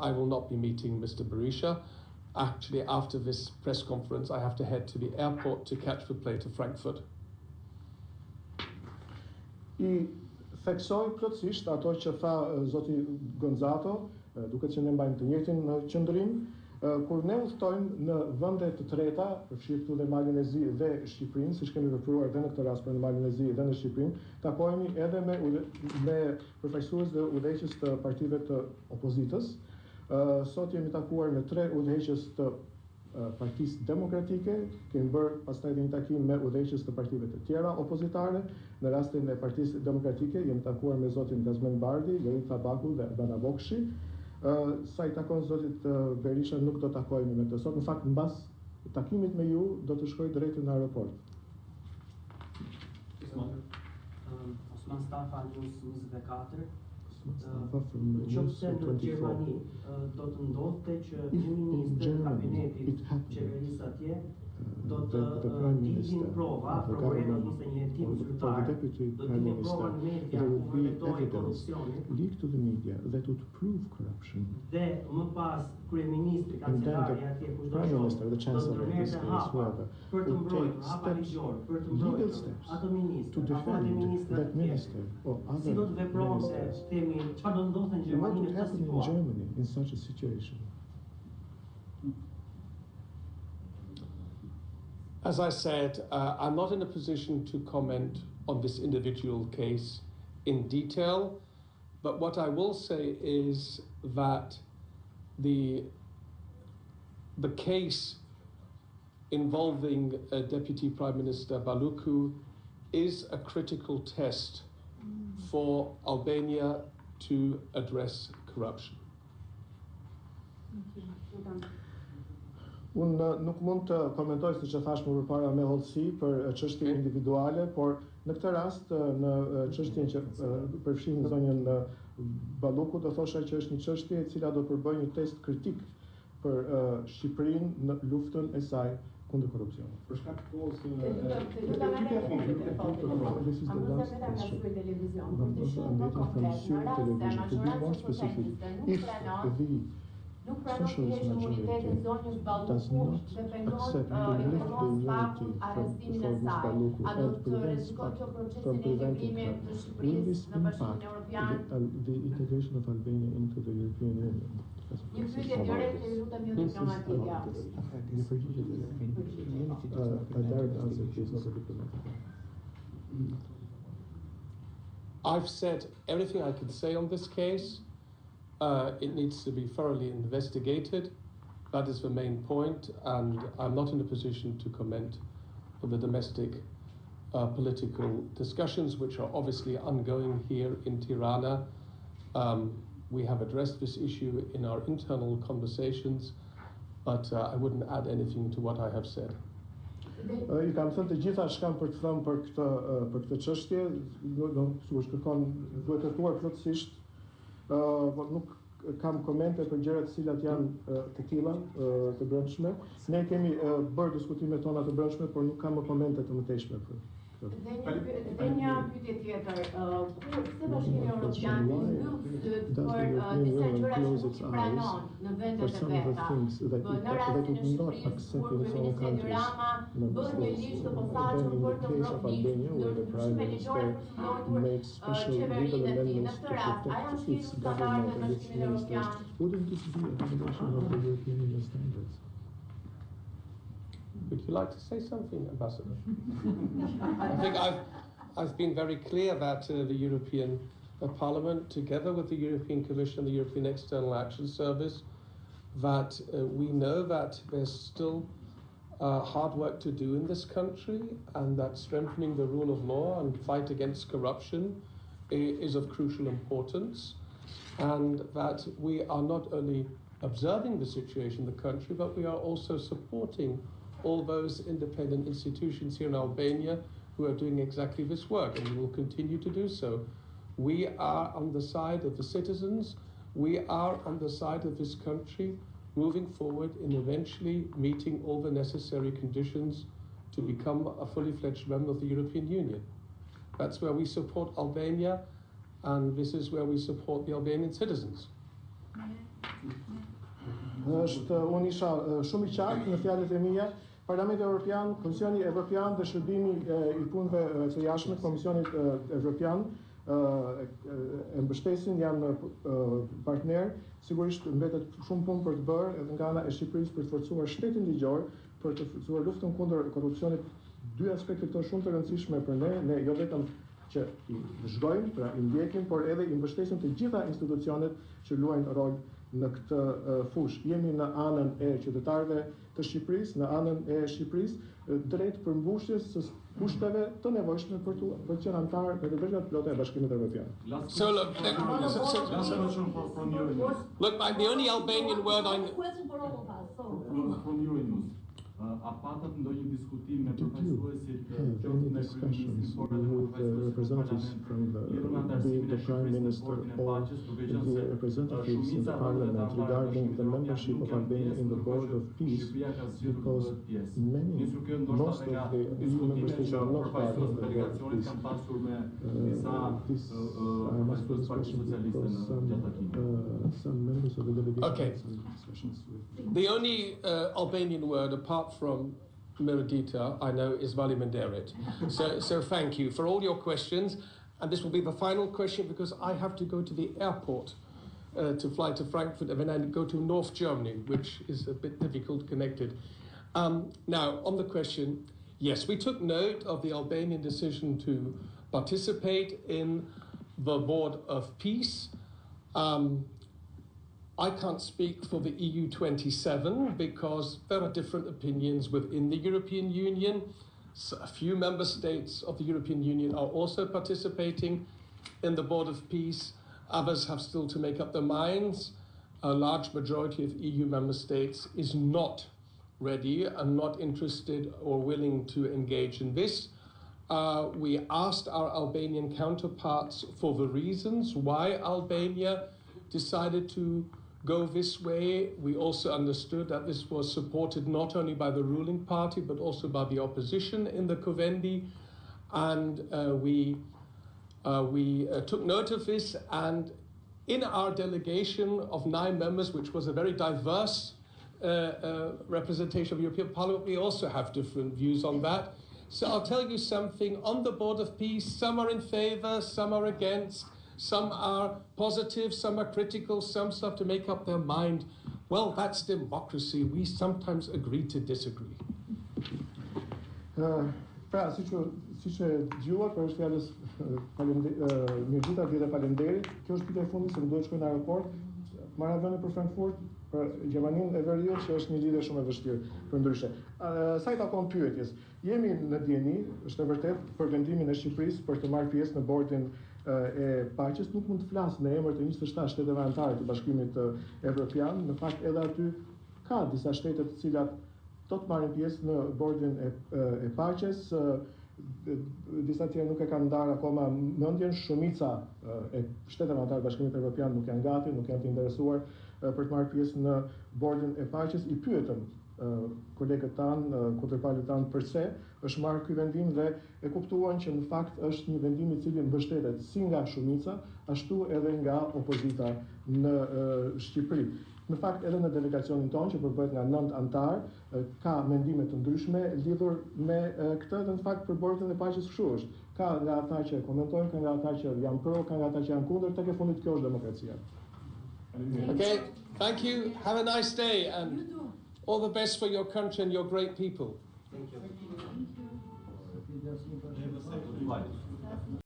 I will not be meeting Mr. Berisha. Actually, after this press conference, I have to head to the airport to catch the plane to Frankfurt. I theksoj plotësisht ato që tha zoti Gonzato, duket që ne mbajmë të njëjtin qëndrim, kur ne udhtojmë në vende të treta, përfshirë këtu dhe Malin e Zi dhe Shqipërinë, siç kemi vepruar edhe në këtë rast për Malin e Zi dhe në Shqipërinë, takohemi edhe me përfaqësues dhe udhëheqës të partive të opozitës. Sot jemi takuar me 3 udhëheqës të Partisë Demokratike, kemi bërë pastaj edhe një takim me udhëheqës të partive të tjera opozitare. Në rastin e Partisë Demokratike jemi takuar me zotin Gazmen Bardi, Jorit Tabaku dhe Bana Bokshi. Sa I takon zotit Berisha nuk do takohemi me të sot. Në fakt, mbas takimit me ju do të shkoj drejt në aeroport. Osman Stafa, News 24. Nëse në Gjermani do të ndodhte që një ministër kabinetit qeverisë atje do të dilin prova, prokurorët nisën një hetim zyrtar, do të dilin prova në media ku vërtetoi korrupsionit. Dhe më pas kryeministri, kancelari atje kushdo qoftë, do të ndërmerrte hapa për të mbrojtur, hapa ligjor, për të mbrojtur ato ministër, apo atë ministër tjetër. Si do të vepronte, themi, çfarë do ndodhte në Gjermani në këtë situatë? As I said, I'm not in a position to comment on this individual case in detail, but what I will say is that the case involving Deputy Prime Minister Ballukut is a critical test for Albania to address corruption. Unë nuk mund të komentoj, siç e thash më përpara, me hollësi për çështje individuale, por në këtë rast, në çështjen që përfshin zonjën Ballukut, do thosha që është një çështje e cila do përbëjë një test kritik për Shqipërinë në luftën e saj kundër korrupsionit. Për shkak të kohës Nuk pranon të heqë imunitetin zonjës Ballukut dhe pendon pas arrestimin e saj. A do të rrezikon kjo procesin e integrimit të Shqipërisë në Bashkimin Evropian? Një pyetje direkte, ju lutem, jo diplomatike. I've said everything I can say on this case. It needs to be thoroughly investigated. That is the main point, and I'm not in a position to comment on the domestic political discussions, which are obviously ongoing here in Tirana. We have addressed this issue in our internal conversations, but I wouldn't add anything to what I have said. I kam thënë të gjitha që kam për të thënë për këtë çështje, duhet kërkuar plotësisht. Nuk kam komente për gjërat të cilat janë të tilla, të brendshme. Ne kemi bërë diskutimet tona të brendshme, por nuk kam komente të mëtejshme për këtë. Dhe një pyetje tjetër, se Bashkimi Evropian mbyll syt për disa gjëra që nuk I pranon në vendet e veta. Në rastin e Shqipërisë, kur kryeministri Rama bën një listë të posaçëm për të mbrojtur ndryshime ligjore për të mbrojtur qeverinë e tij. Në këtë rast, a janë shkrirë standardet e Bashkimit Evropian? Would you like to say something, Ambassador? I think I've been very clear that the European Parliament, together with the European Commission and the European External Action Service, that we know that there's still hard work to do in this country, and that strengthening the rule of law and fight against corruption is of crucial importance, and that we are not only observing the situation in the country, but we are also supporting all those independent institutions here in Albania who are doing exactly this work, and we will continue to do so. We are on the side of the citizens. We are on the side of this country moving forward in eventually meeting all the necessary conditions to become a fully fledged member of the European Union. That's where we support Albania, and this is where we support the Albanian citizens. Unë isha shumë i qartë në fjalët e mia. Parlamenti Evropian, Komisioni Evropian dhe Shërbimi i Punëve të Jashtme, Komisionit Evropian e mbështesin, janë partner. Sigurisht mbetet shumë punë për të bërë edhe nga ana e Shqipërisë për të forcuar shtetin ligjor, për të forcuar luftën kundër korrupsionit. Dy aspekte këto shumë të rëndësishme për ne jo vetëm që i zhdojmë, pra i ndjekim, por edhe i mbështesim të gjitha institucionet që luajnë rol në këtë fushë. Jemi në anën e qytetarëve të Shqipërisë, në anën e Shqipërisë, drejt përmbushjes së kushteve të nevojshme për të qenë antar në detyrat plota e Bashkimit Evropian. So look, the only Albanian word I a patat ndonjë diskutim me përfaqësuesit any discussions with the representatives from the Prime Minister or the representatives in the Parliament regarding the membership of Albania in the Board of Peace, because most of the EU member states are not part of the Board of Peace. I must put this question because some members of the delegation had discussions with. The only Albanian word apart from Miradita I know is Valimenderit. So thank you for all your questions. And this will be the final question because I have to go to the airport to fly to Frankfurt and then I go to North Germany, which is a bit difficult connected. Now, on the question, yes, we took note of the Albanian decision to participate in the Board of Peace. I can't speak for the EU 27 because there are different opinions within the European Union. So a few member states of the European Union are also participating in the Board of Peace. Others have still to make up their minds. A large majority of EU member states is not ready and not interested or willing to engage in this. We asked our Albanian counterparts for the reasons why Albania decided to go this way. We also understood that this was supported not only by the ruling party but also by the opposition in the Covendi, and we took note of this, and in our delegation of 9 members, which was a very diverse representation of the European Parliament, we also have different views on that. So I'll tell you something, on the Board of Peace, some are in favor, some are against, some are positive, some are critical, some have to make up their mind. Well, that's democracy. We sometimes agree to disagree. Pra, siç e dëgjuat për fjalës Mirgjita dhe faleminderit. Kjo është pika e fundit se më duhet shkoj në aeroport. Marra vende për Frankfurt, për Gjermaninë e Veriut, që është një lidhje shumë e vështirë përndryshe. Sa i takon pyetjes, jemi në dieni, është e vërtet, për vendimin e Shqipërisë për të marrë pjesë në bordin e paqes. Nuk mund të flas në emër të 27 shteteve anëtare të Bashkimit Evropian. Në fakt edhe aty ka disa shtete të cilat do të marrin pjesë në bordin e paqes. Disa tjerë nuk e kanë ndarë akoma mendjen. Shumica e shteteve anëtare të Bashkimit Evropian nuk janë gati, nuk janë të interesuar për të marrë pjesë në bordin e paqes. I pyetëm kolegët tanë, kundërpalët tanë, përse është marrë ky vendim dhe e kuptuan që në fakt është një vendim i cili mbështetet si nga shumica, ashtu edhe nga opozita në Shqipëri. Në fakt edhe në delegacionin tonë që përbëhet nga 9 anëtar ka mendime të ndryshme lidhur me këtë, dhe në fakt për bordin e paqes kështu është. Ka nga ata që komentojnë, ka nga ata që janë pro, ka nga ata që janë kundër, tek e fundit kjo është demokracia. Okay, thank you. Have a nice day and all the best for your country and your great people. Thank you.